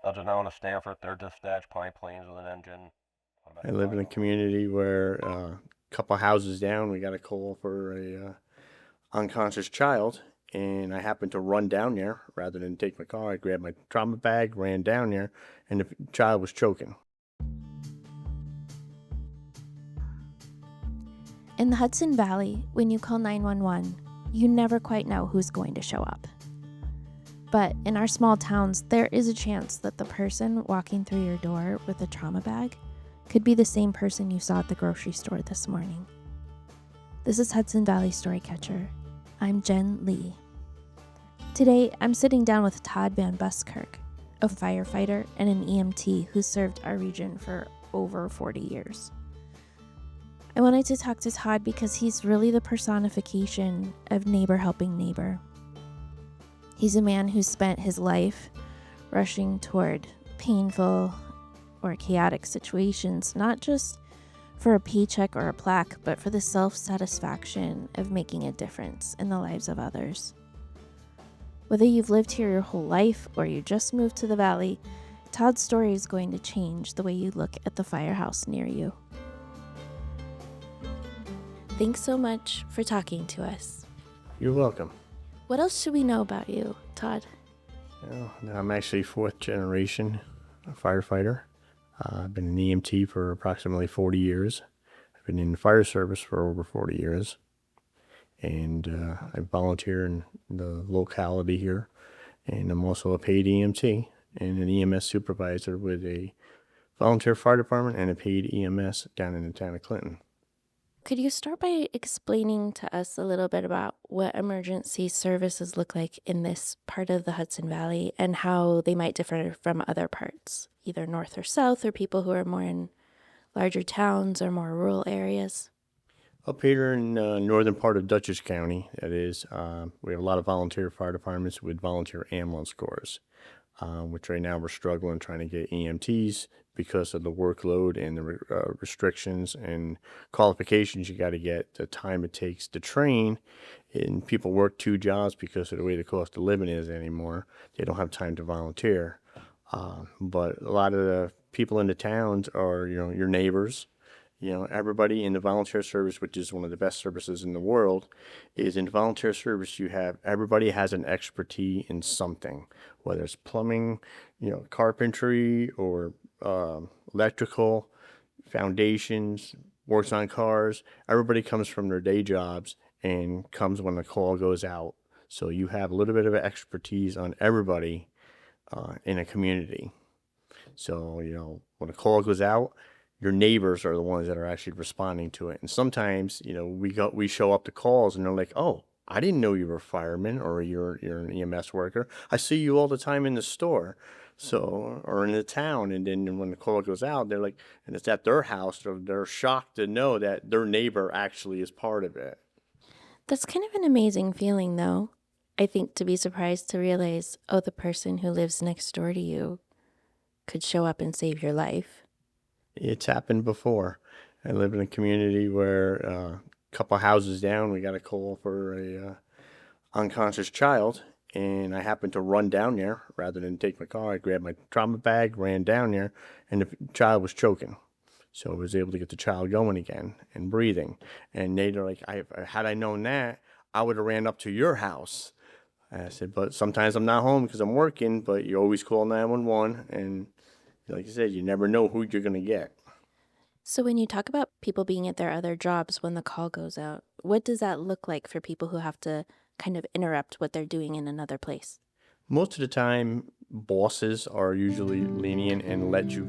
Down to Stanford, they're dispatched planes with an engine. I live in a community where a couple houses down, we got a call for a unconscious child, and I happened to run down there rather than take my car. I grabbed my trauma bag, ran down there, and the child was choking. In the Hudson Valley, when you call 911, you never quite know who's going to show up. But in our small towns, there is a chance that the person walking through your door with a trauma bag could be the same person you saw at the grocery store this morning. This is Hudson Valley Storycatcher. I'm Jen Lee. Today, I'm sitting down with Todd VanBuskirk, a firefighter and an EMT who served our region for over 40 years. I wanted to talk to Todd because he's really the personification of neighbor helping neighbor. He's a man who spent his life rushing toward painful or chaotic situations, not just for a paycheck or a plaque, but for the self-satisfaction of making a difference in the lives of others. Whether you've lived here your whole life or you just moved to the valley, Todd's story is going to change the way you look at the firehouse near you. Thanks so much for talking to us. You're welcome. What else should we know about you, Todd? Well, I'm actually fourth generation firefighter. I've been an EMT for approximately 40 years. I've been in the fire service for over 40 years. And I volunteer in the locality here. And I'm also a paid EMT and an EMS supervisor with a volunteer fire department and a paid EMS down in the town of Clinton. Could you start by explaining to us a little bit about what emergency services look like in this part of the Hudson Valley and how they might differ from other parts, either north or south, or people who are more in larger towns or more rural areas? Up here in northern part of Dutchess County, that is, we have a lot of volunteer fire departments with volunteer ambulance corps, which right now we're struggling trying to get EMTs because of the workload and the restrictions and qualifications you got to get, the time it takes to train. And people work two jobs because of the way the cost of living is anymore. They don't have time to volunteer. But a lot of the people in the towns are, your neighbors. Everybody in the volunteer service, which is one of the best services in the world, is in volunteer service. Everybody has an expertise in something, whether it's plumbing, carpentry, or electrical, foundations, works on cars. Everybody comes from their day jobs and comes when the call goes out. So you have a little bit of expertise on everybody in a community. So, when a call goes out, your neighbors are the ones that are actually responding to it. And sometimes, we show up to calls and they're like, "Oh, I didn't know you were a fireman or you're an EMS worker. I see you all the time in the store." So, or in the town. And then when the call goes out, they're like, and it's at their house, they're shocked to know that their neighbor actually is part of it. That's kind of an amazing feeling, though. I think to be surprised to realize, oh, the person who lives next door to you could show up and save your life. It's happened before. I live in a community where a couple houses down, we got a call for a unconscious child, and I happened to run down there rather than take my car. I grabbed my trauma bag, ran down there, and the child was choking. So I was able to get the child going again and breathing. And they're like, had I known that, I would have ran up to your house. I said, but sometimes I'm not home because I'm working, but you always call 911, and like I said, you never know who you're going to get. So when you talk about people being at their other jobs when the call goes out, what does that look like for people who have to kind of interrupt what they're doing in another place? Most of the time, bosses are usually lenient and let you,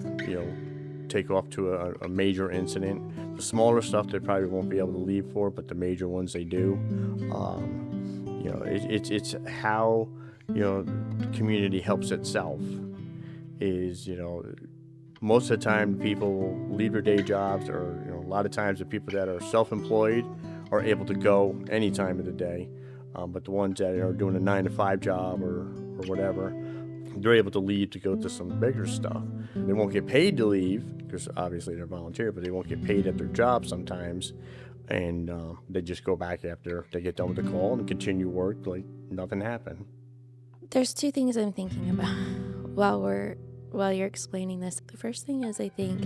take off to a major incident. The smaller stuff they probably won't be able to leave for, but the major ones they do. It's how, the community helps itself. Is, most of the time people leave their day jobs, or, a lot of times the people that are self-employed are able to go any time of the day. But the ones that are doing a 9-to-5 job or whatever, they're able to leave to go to some bigger stuff. They won't get paid to leave because obviously they're volunteer, but they won't get paid at their job sometimes. And they just go back after they get done with the call and continue work like nothing happened. There's two things I'm thinking about while we're while you're explaining this. The first thing is, I think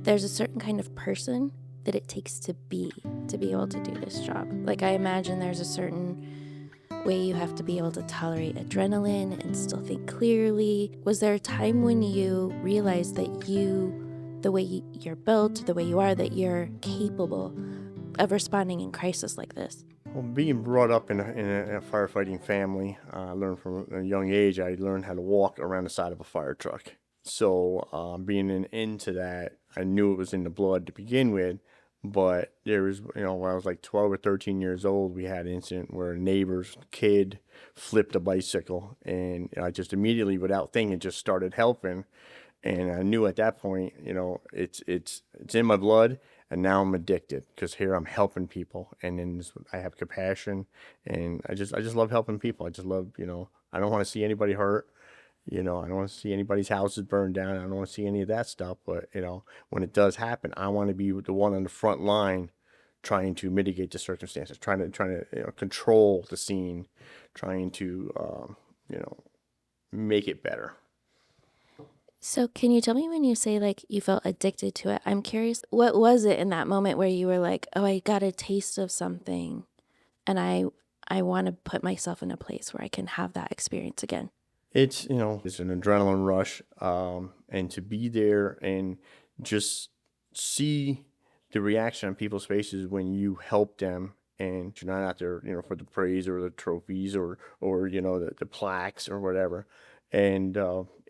there's a certain kind of person that it takes to be able to do this job. Like, I imagine there's a certain way you have to be able to tolerate adrenaline and still think clearly. Was there a time when you realized that the way you're built, the way you are, that you're capable of responding in crisis like this? Well, being brought up in a firefighting family, I learned from a young age, I learned how to walk around the side of a fire truck. So being into that, I knew it was in the blood to begin with. But there was, when I was like 12 or 13 years old, we had an incident where a neighbor's kid flipped a bicycle. And I just immediately, without thinking, just started helping. And I knew at that point, it's in my blood. And now I'm addicted because here I'm helping people, and then I have compassion, and I just love helping people. I just love, I don't want to see anybody hurt. I don't want to see anybody's houses burned down. I don't want to see any of that stuff. But when it does happen, I want to be the one on the front line, trying to mitigate the circumstances, trying to control the scene, trying to make it better. So can you tell me, when you say like you felt addicted to it, I'm curious, what was it in that moment where you were like, oh, I got a taste of something and I want to put myself in a place where I can have that experience again? It's an adrenaline rush, and to be there and just see the reaction on people's faces when you help them, and you're not out there, for the praise or the trophies or the plaques or whatever. And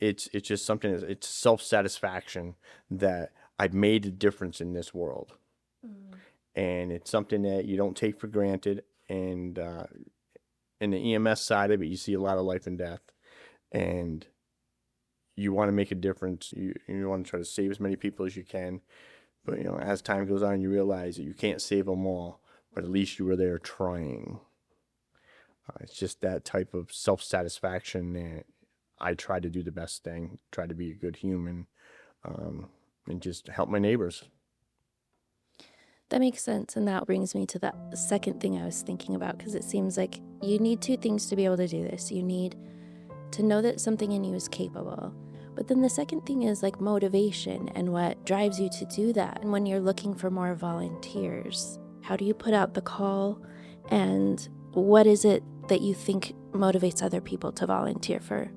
it's just something, it's self-satisfaction that I've made a difference in this world. And it's something that you don't take for granted. And in the EMS side of it, you see a lot of life and death, and you want to make a difference. You want to try to save as many people as you can. But as time goes on, you realize that you can't save them all, but at least you were there trying. It's just that type of self-satisfaction that I try to do the best thing, try to be a good human, and just help my neighbors. That makes sense. And that brings me to the second thing I was thinking about, because it seems like you need two things to be able to do this. You need to know that something in you is capable. But then the second thing is like motivation and what drives you to do that. And when you're looking for more volunteers, how do you put out the call? And what is it that you think motivates other people to volunteer for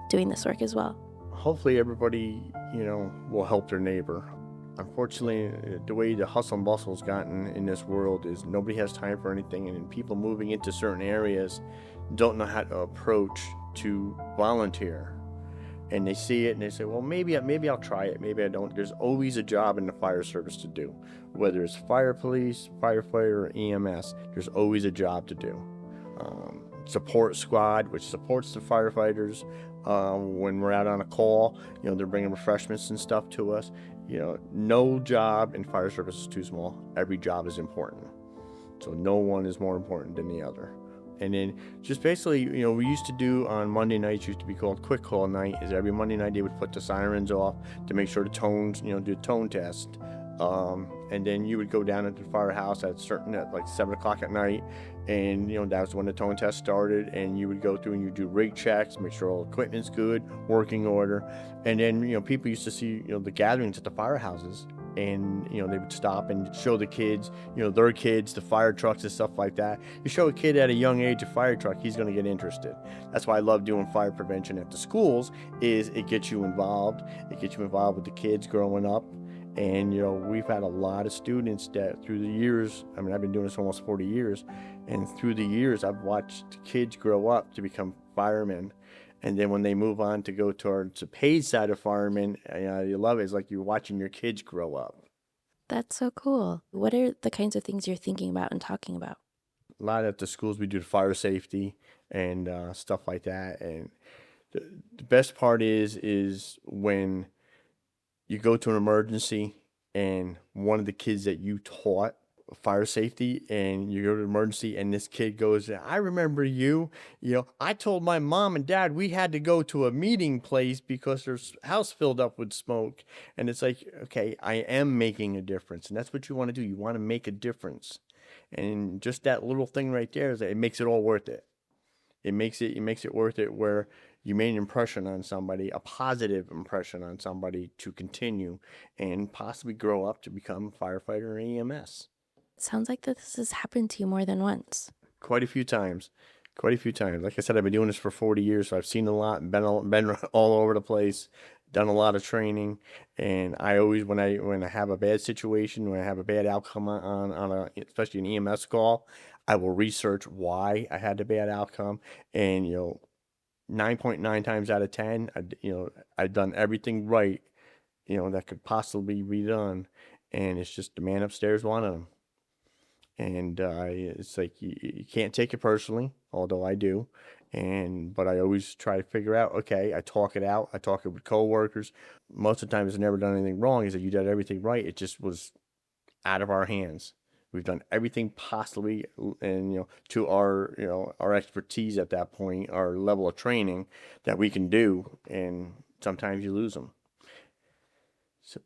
doing this work as well? Hopefully everybody, will help their neighbor. Unfortunately, the way the hustle and bustle's gotten in this world is nobody has time for anything, and people moving into certain areas don't know how to approach to volunteer. And they see it and they say, well, maybe I'll try it, maybe I don't. There's always a job in the fire service to do. Whether it's fire police, firefighter, or EMS, there's always a job to do. Support squad, which supports the firefighters when we're out on a call. They're bringing refreshments and stuff to us. No job in fire service is too small. Every job is important. So no one is more important than the other. And then just basically, we used to do on Monday nights, used to be called quick call night, is every Monday night they would put the sirens off to make sure the tones, do the tone test. And then you would go down into the firehouse at like 7 o'clock at night, and that was when the tone test started, and you would go through and you do rig checks, make sure all equipment's good, working order. And then people used to see the gatherings at the firehouses, and they would stop and show the kids, their kids, the fire trucks and stuff like that. You show a kid at a young age a fire truck, he's going to get interested. That's why I love doing fire prevention at the schools, is it gets you involved. It gets you involved with the kids growing up. And we've had a lot of students that through the years, I've been doing this almost 40 years, and through the years I've watched kids grow up to become firemen. And then when they move on to go towards the paid side of firemen, you love it. It's like you're watching your kids grow up. That's so cool. What are the kinds of things you're thinking about and talking about? A lot at the schools we do fire safety and stuff like that. And the best part is when you go to an emergency and one of the kids that you taught fire safety, and you go to an emergency and this kid goes, I remember you, I told my mom and dad we had to go to a meeting place because there's house filled up with smoke. And it's like, okay, I am making a difference. And that's what you want to do. You want to make a difference. And just that little thing right there is that it makes it all worth it. It makes it worth it, where you made an impression on somebody, a positive impression on somebody to continue and possibly grow up to become a firefighter or EMS. It sounds like that this has happened to you more than once. Quite a few times. Like I said, I've been doing this for 40 years, so I've seen a lot, been all over the place, done a lot of training, and I always, when I have a bad situation, when I have a bad outcome on especially an EMS call, I will research why I had the bad outcome, and 9.9 times out of 10, I've done everything right, that could possibly be done, and it's just the man upstairs wanted them. And it's like you can't take it personally, although I do. But I always try to figure out, okay, I talk it out. I talk it with coworkers. Most of the time, it's never done anything wrong. Is that you did everything right. It just was out of our hands. We've done everything possibly, and to our expertise at that point, our level of training that we can do. And sometimes you lose them.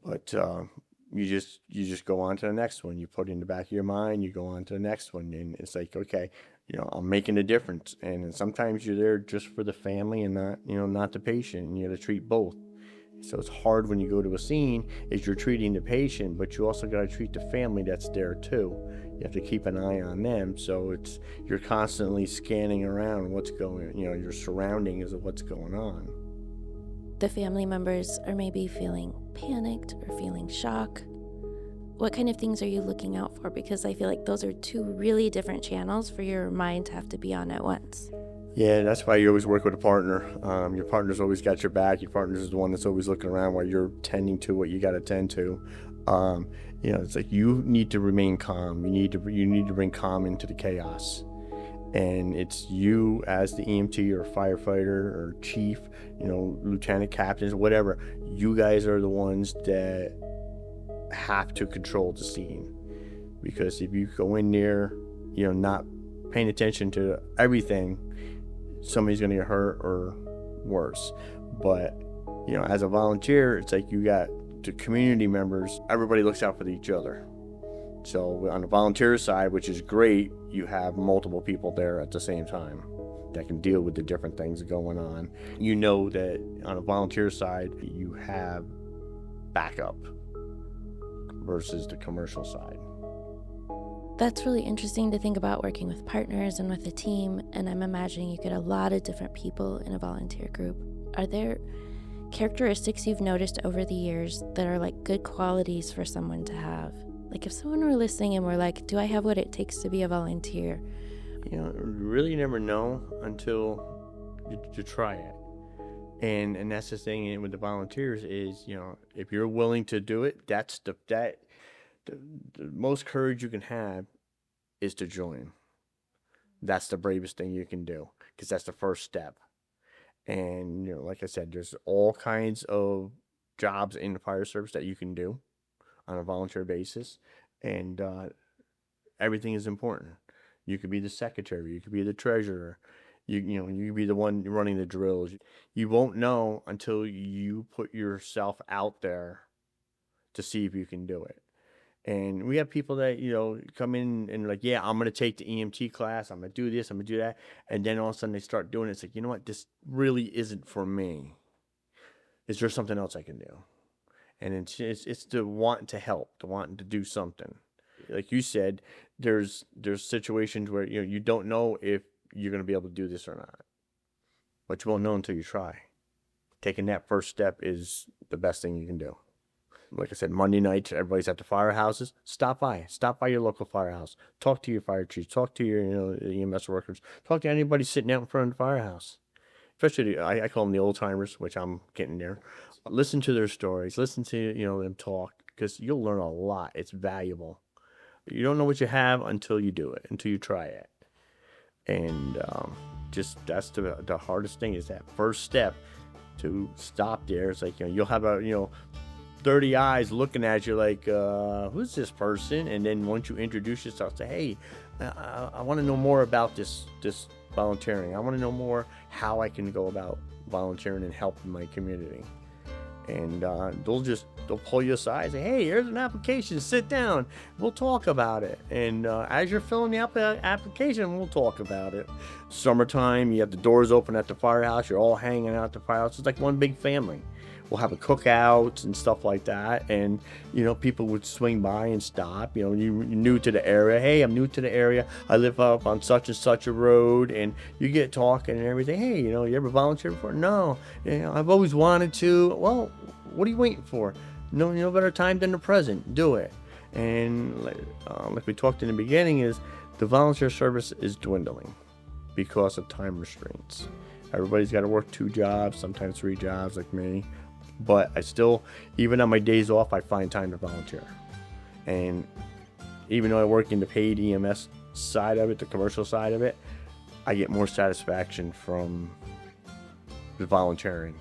But you just go on to the next one. You put it in the back of your mind, you go on to the next one, and it's like, okay, I'm making a difference. And sometimes you're there just for the family and not the patient, and you got to treat both. So it's hard when you go to a scene is you're treating the patient, but you also got to treat the family that's there too. You have to keep an eye on them. So you're constantly scanning around what's going, your surroundings of what's going on. The family members are maybe feeling panicked or feeling shock. What kind of things are you looking out for? Because I feel like those are two really different channels for your mind to have to be on at once. Yeah, that's why you always work with a partner. Your partner's always got your back. Your partner's the one that's always looking around while you're tending to what you got to tend to. It's like you need to remain calm. You need to bring calm into the chaos. And it's you as the EMT or firefighter or chief, lieutenant captains, whatever. You guys are the ones that have to control the scene. Because if you go in there, not paying attention to everything, somebody's going to get hurt or worse. But, as a volunteer, it's like you got the community members. Everybody looks out for each other. So on the volunteer side, which is great, you have multiple people there at the same time that can deal with the different things going on. That on a volunteer side, you have backup versus the commercial side. That's really interesting to think about, working with partners and with a team, and I'm imagining you get a lot of different people in a volunteer group. Are there characteristics you've noticed over the years that are like good qualities for someone to have? Like if someone were listening and were like, do I have what it takes to be a volunteer? You really never know until you try it. And that's the thing with the volunteers is, if you're willing to do it, that's the most courage you can have is to join. That's the bravest thing you can do, because that's the first step. And, like I said, there's all kinds of jobs in the fire service that you can do on a volunteer basis, and everything is important. You could be the secretary, you could be the treasurer, you could be the one running the drills. You won't know until you put yourself out there to see if you can do it. And we have people that come in and like, yeah, I'm gonna take the EMT class, I'm gonna do this, I'm gonna do that, and then all of a sudden they start doing it. It's like, you know what, this really isn't for me. Is there something else I can do? And it's the want to help, the wanting to do something. Like you said, there's situations where you don't know if you're going to be able to do this or not, but you won't know until you try. Taking that first step is the best thing you can do. Like I said, Monday nights, everybody's at the firehouses. Stop by your local firehouse. Talk to your fire chiefs. Talk to your EMS workers. Talk to anybody sitting out in front of the firehouse. Especially, I call them the old timers, which I'm getting there. Listen to their stories. Listen to them talk, because you'll learn a lot. It's valuable. You don't know what you have until you do it, until you try it. And that's the hardest thing, is that first step to stop there. It's like you'll have 30 eyes looking at you like, who's this person? And then once you introduce yourself, say, hey, I want to know more about this volunteering. I want to know more how I can go about volunteering and helping my community. And they'll pull you aside and say, hey, here's an application, sit down, we'll talk about it. And as you're filling the application, we'll talk about it. Summertime, you have the doors open at the firehouse, you're all hanging out at the firehouse. It's like one big family. We'll have a cookout and stuff like that. And, people would swing by and stop. You're new to the area. Hey, I'm new to the area. I live up on such and such a road. And you get talking and everything. Hey, you ever volunteered before? No. I've always wanted to. Well, what are you waiting for? No better time than the present. Do it. And like we talked in the beginning, is the volunteer service is dwindling because of time restraints. Everybody's got to work 2 jobs, sometimes 3 jobs like me. But I still, even on my days off, I find time to volunteer. And even though I work in the paid EMS side of it, the commercial side of it, I get more satisfaction from the volunteering.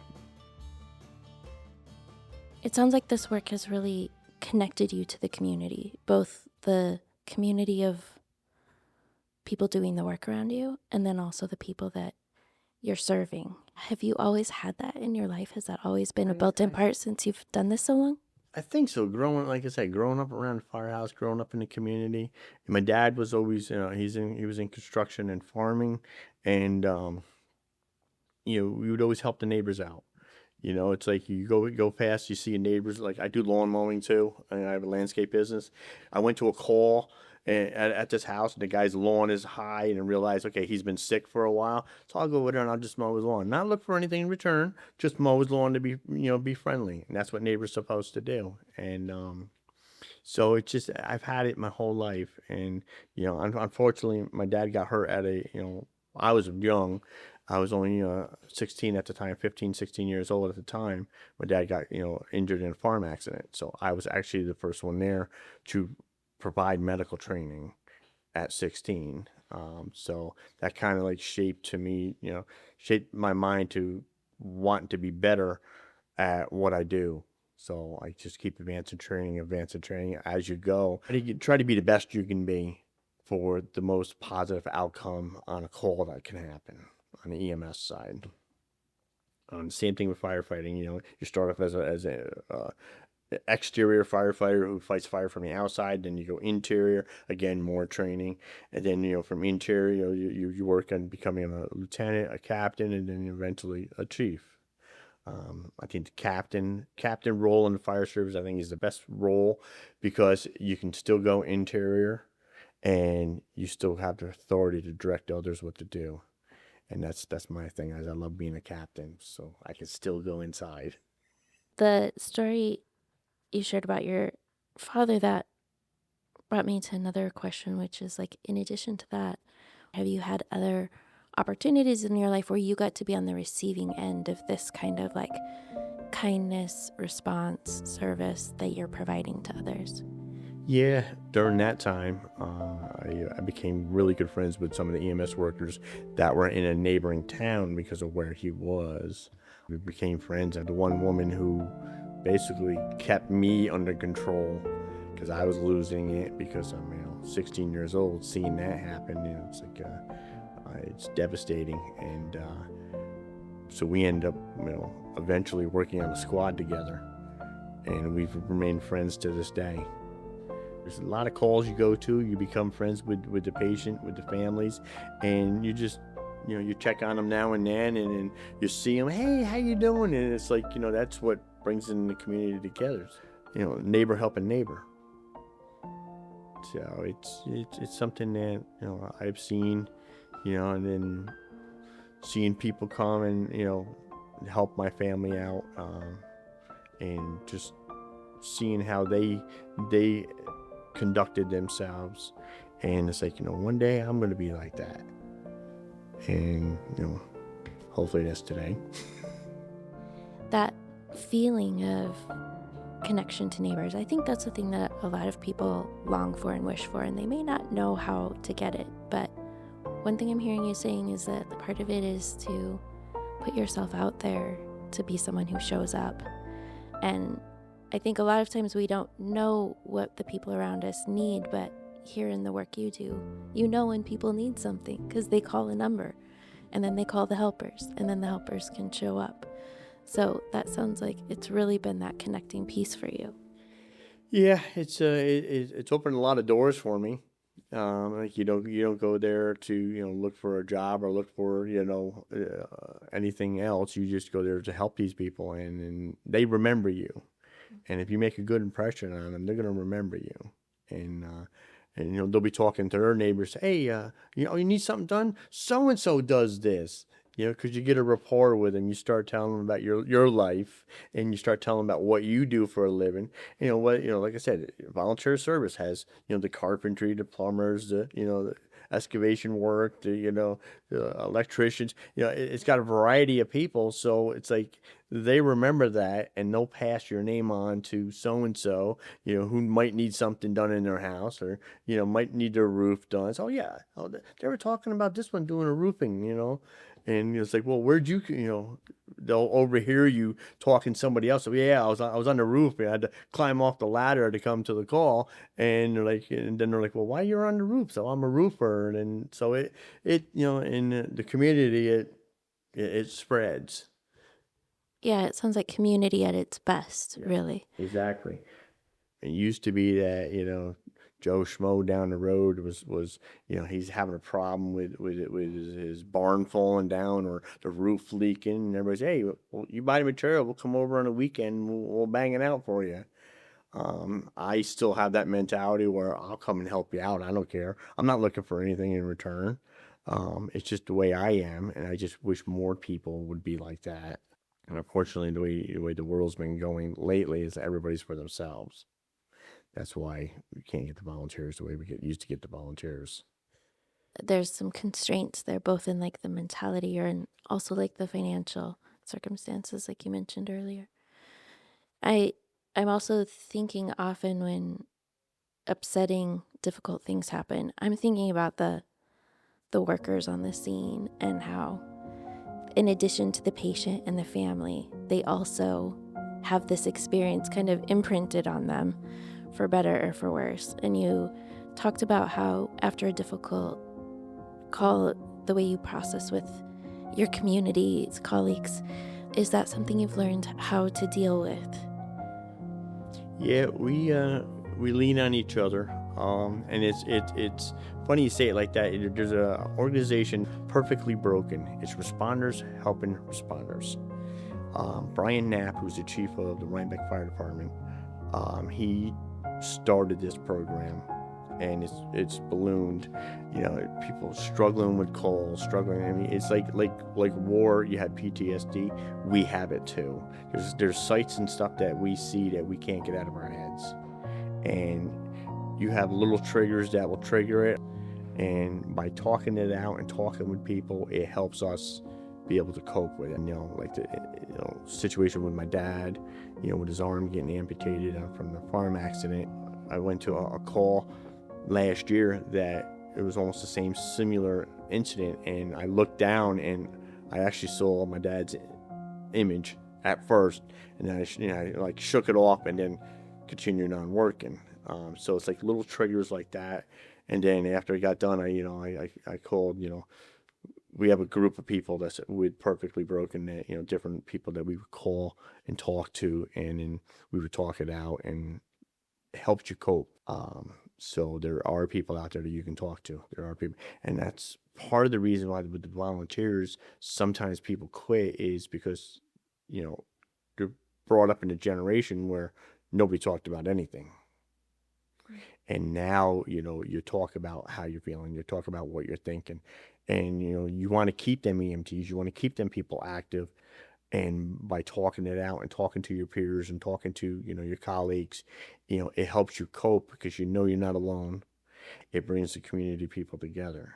It sounds like this work has really connected you to the community, both the community of people doing the work around you, and then also the people that you're serving. Have you always had that in your life? Has that always been a built-in part since you've done this so long? I think so. Like I said, growing up around the firehouse, growing up in the community. And my dad was always, he was in construction and farming, and we would always help the neighbors out. It's like you go past, you see your neighbors. Like I do lawn mowing too, and I have a landscape business. I went to a call at this house, and the guy's lawn is high, and I realized, okay, he's been sick for a while, so I'll go over there and I'll just mow his lawn, not look for anything in return, just mow his lawn to be friendly, and that's what neighbors are supposed to do. And so it's just, I've had it my whole life. And unfortunately, my dad got hurt at I was young. I was only 16 at the time, 15, 16 years old at the time. My dad got injured in a farm accident, so I was actually the first one there to provide medical training at 16. So that kind of shaped my mind to want to be better at what I do. So I just keep advancing training as you go. Try to be the best you can be for the most positive outcome on a call that can happen on the EMS side. Same thing with firefighting. You start off as a exterior firefighter who fights fire from the outside, then you go interior, again more training, and then from interior you work on becoming a lieutenant, a captain, and then eventually a chief. I think the captain role in the fire service, I think, is the best role, because you can still go interior and you still have the authority to direct others what to do. And that's my thing. I love being a captain, so I can still go inside. The story you shared about your father, that brought me to another question, which is in addition to that, have you had other opportunities in your life where you got to be on the receiving end of this kind of kindness, response, service that you're providing to others? Yeah, during that time, I became really good friends with some of the EMS workers that were in a neighboring town because of where he was. We became friends. And the one woman who basically kept me under control, because I was losing it, because I'm 16 years old, seeing that happen, it's it's devastating. And so we end up eventually working on a squad together, and we've remained friends to this day. There's a lot of calls you go to, you become friends with the patient, with the families, and you just, you check on them now and then, and then you see them, hey, how you doing? And it's that's what brings in the community together. Neighbor helping neighbor. So it's something that, I've seen, and then seeing people come and, help my family out, and just seeing how they conducted themselves, and it's one day I'm going to be like that, and hopefully that's today. That feeling of connection to neighbors, I think that's the thing that a lot of people long for and wish for, and they may not know how to get it. But one thing I'm hearing you saying is that the part of it is to put yourself out there, to be someone who shows up. And I think a lot of times we don't know what the people around us need, but here in the work you do, when people need something, because they call a number, and then they call the helpers, and then the helpers can show up. So that sounds like it's really been that connecting piece for you. Yeah, it's opened a lot of doors for me. Like you don't go there to look for a job or look for anything else. You just go there to help these people, and they remember you. And if you make a good impression on them, they're gonna remember you. And they'll be talking to their neighbors. Hey, you need something done? So and so does this. Because you get a rapport with them. You start telling them about your life, and you start telling them about what you do for a living. Like I said, volunteer service has the carpentry, the plumbers, the excavation work, the electricians. It's got a variety of people. So it's like they remember that, and they'll pass your name on to so and so, who might need something done in their house, or might need their roof done. So yeah, they were talking about this one doing a roofing, and it's like, well, where'd they'll overhear you talking to somebody else. So yeah, I was on the roof. I had to climb off the ladder to come to the call, and then they're like, well, why you're on the roof? So I'm a roofer, and so it in the community it spreads. Yeah, it sounds like community at its best, really. Exactly. It used to be that Joe Schmo down the road was he's having a problem with his barn falling down or the roof leaking, and everybody's, hey, well, you buy the material, we'll come over on a weekend, and we'll bang it out for you. I still have that mentality where I'll come and help you out. I don't care. I'm not looking for anything in return. It's just the way I am, and I just wish more people would be like that. And unfortunately, the way the world's been going lately is that everybody's for themselves. That's why we can't get the volunteers the way we used to get the volunteers. There's some constraints there, both in like the mentality or in also like the financial circumstances, like you mentioned earlier. I'm also thinking often when upsetting, difficult things happen, I'm thinking about the workers on the scene and how, in addition to the patient and the family, they also have this experience kind of imprinted on them, for better or for worse. And you talked about how after a difficult call, the way you process with your community's colleagues, is that something you've learned how to deal with? Yeah, we lean on each other, and it's funny you say it like that. There's a organization, Perfectly Broken. It's responders helping responders. Brian Knapp, who's the chief of the Rhinebeck Fire Department, he started this program, and it's ballooned. People struggling with coal, struggling. I mean, it's like war. You have PTSD. We have it too. There's sights and stuff that we see that we can't get out of our heads, and you have little triggers that will trigger it. And by talking it out and talking with people, it helps us be able to cope with it. Like the situation with my dad, with his arm getting amputated from the farm accident. I went to a call last year that it was almost the same similar incident, and I looked down and I actually saw my dad's image at first, and then I like shook it off and then continued on working. So it's like little triggers like that. And then after I got done, I called, we have a group of people that's with Perfectly Broken, that, different people that we would call and talk to, and then we would talk it out, and it helped you cope. So there are people out there that you can talk to. There are people, and that's part of the reason why with the volunteers, sometimes people quit is because, they're brought up in a generation where nobody talked about anything. And now, you talk about how you're feeling, you talk about what you're thinking, and, you want to keep them EMTs, you want to keep them people active. And by talking it out and talking to your peers and talking to, your colleagues, it helps you cope because you're not alone. It brings the community people together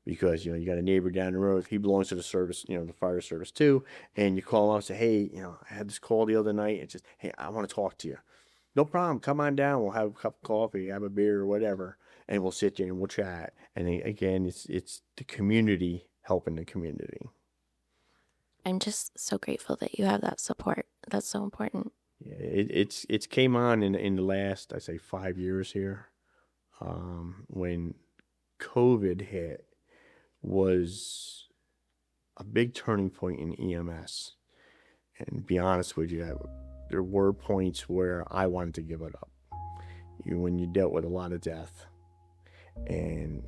because, you got a neighbor down the road. He belongs to the service, the fire service too. And you call him up and say, hey, I had this call the other night. It's just, hey, I want to talk to you. No problem. Come on down. We'll have a cup of coffee, have a beer or whatever, and we'll sit there and we'll chat. And again, it's the community helping the community. I'm just so grateful that you have that support. That's so important. Yeah, it's came on in the last, I say, 5 years here. When COVID hit, was a big turning point in EMS. And be honest with you, there were points where I wanted to give it up. When you dealt with a lot of death, and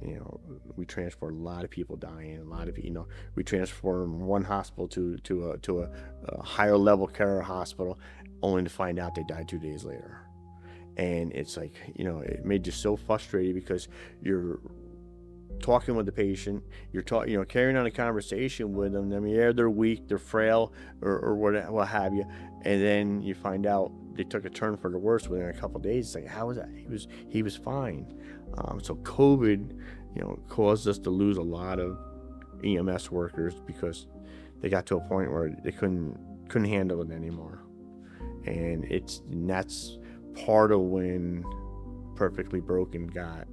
we transport a lot of people dying, a lot of we transform one hospital to a higher level care hospital, only to find out they died 2 days later. And it's like, it made you so frustrated because you're talking with the patient, you're carrying on a conversation with them. I mean, yeah, they're weak, they're frail, or what have you, and then you find out they took a turn for the worse within a couple of days. It's like, how was that? He was fine. So COVID, caused us to lose a lot of EMS workers because they got to a point where they couldn't handle it anymore, and that's part of when Perfectly Broken got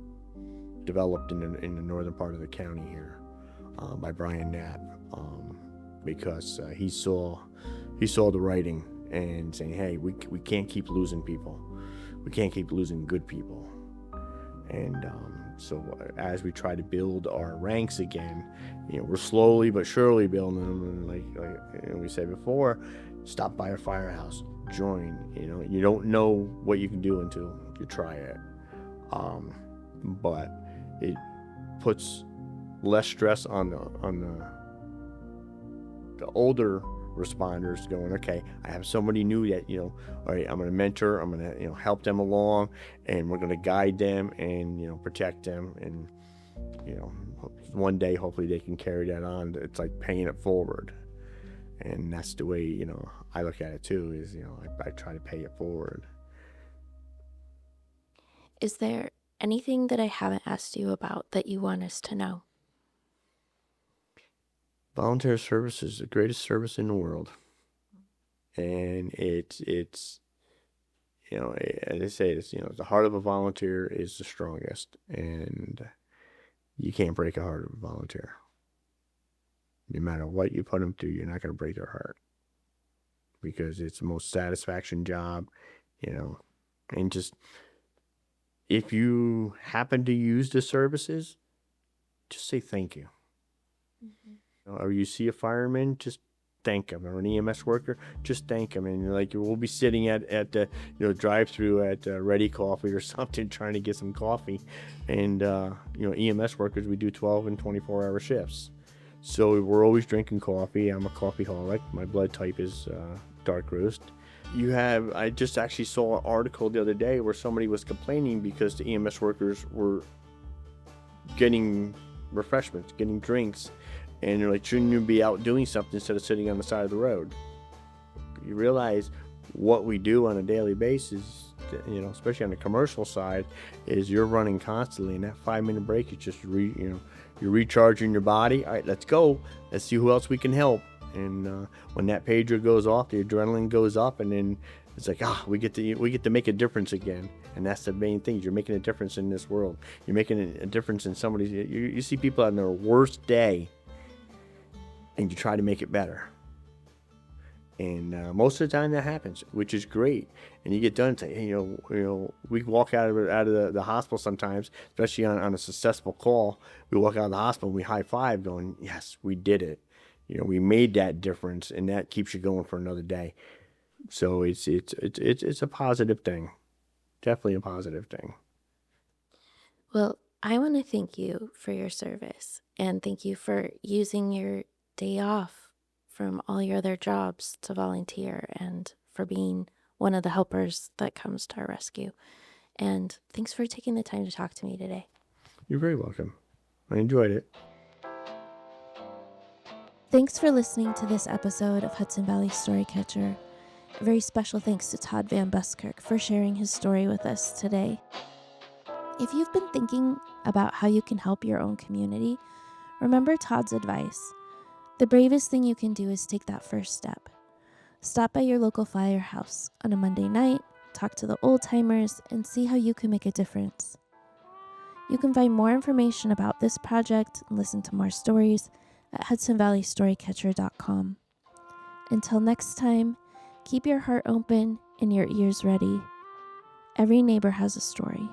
developed in the northern part of the county here, by Brian Knapp, because he saw the writing and saying, hey, we can't keep losing people, we can't keep losing good people. And so as we try to build our ranks again, we're slowly but surely building them. And like we said before, stop by a firehouse, join. You don't know what you can do until you try it. But it puts less stress on the older responders, going, okay, I have somebody new that, all right, I'm going to mentor, I'm going to, help them along, and we're going to guide them and, protect them. And, one day, hopefully they can carry that on. It's like paying it forward. And that's the way, I look at it too, is, I try to pay it forward. Is there anything that I haven't asked you about that you want us to know? Volunteer service is the greatest service in the world. And it's as I say, it's, the heart of a volunteer is the strongest, and you can't break a heart of a volunteer. No matter what you put them through, you're not going to break their heart, because it's the most satisfaction job, and just, if you happen to use the services, just say thank you. Mm-hmm. Or you see a fireman, just thank him. Or an EMS worker, just thank him. And we'll be sitting at the drive-through at Ready Coffee or something, trying to get some coffee. And EMS workers, we do 12 and 24-hour shifts, so we're always drinking coffee. I'm a coffeeholic. My blood type is dark roast. I just actually saw an article the other day where somebody was complaining because the EMS workers were getting refreshments, getting drinks, and they're like, shouldn't you be out doing something instead of sitting on the side of the road? You realize what we do on a daily basis, especially on the commercial side, is you're running constantly, and that 5-minute break is just you're recharging your body. All right, let's go. Let's see who else we can help. And when that pager goes off, the adrenaline goes up, and then it's like, we get to make a difference again. And that's the main thing. You're making a difference in this world. You're making a difference in somebody's. You see people on their worst day, and you try to make it better. And most of the time that happens, which is great. And you get done and say, hey, we walk out of the hospital sometimes, especially on a successful call. We walk out of the hospital and we high five, going, yes, we did it. We made that difference, and that keeps you going for another day. So it's a positive thing. Definitely a positive thing. Well, I want to thank you for your service, and thank you for using your day off from all your other jobs to volunteer, and for being one of the helpers that comes to our rescue. And thanks for taking the time to talk to me today. You're very welcome. I enjoyed it. Thanks for listening to this episode of Hudson Valley Storycatcher. A very special thanks to Todd VanBuskirk for sharing his story with us today. If you've been thinking about how you can help your own community, remember Todd's advice. The bravest thing you can do is take that first step. Stop by your local firehouse on a Monday night, talk to the old-timers, and see how you can make a difference. You can find more information about this project and listen to more stories at hudsonvalleystorycatcher.com. Until next time, keep your heart open and your ears ready. Every neighbor has a story.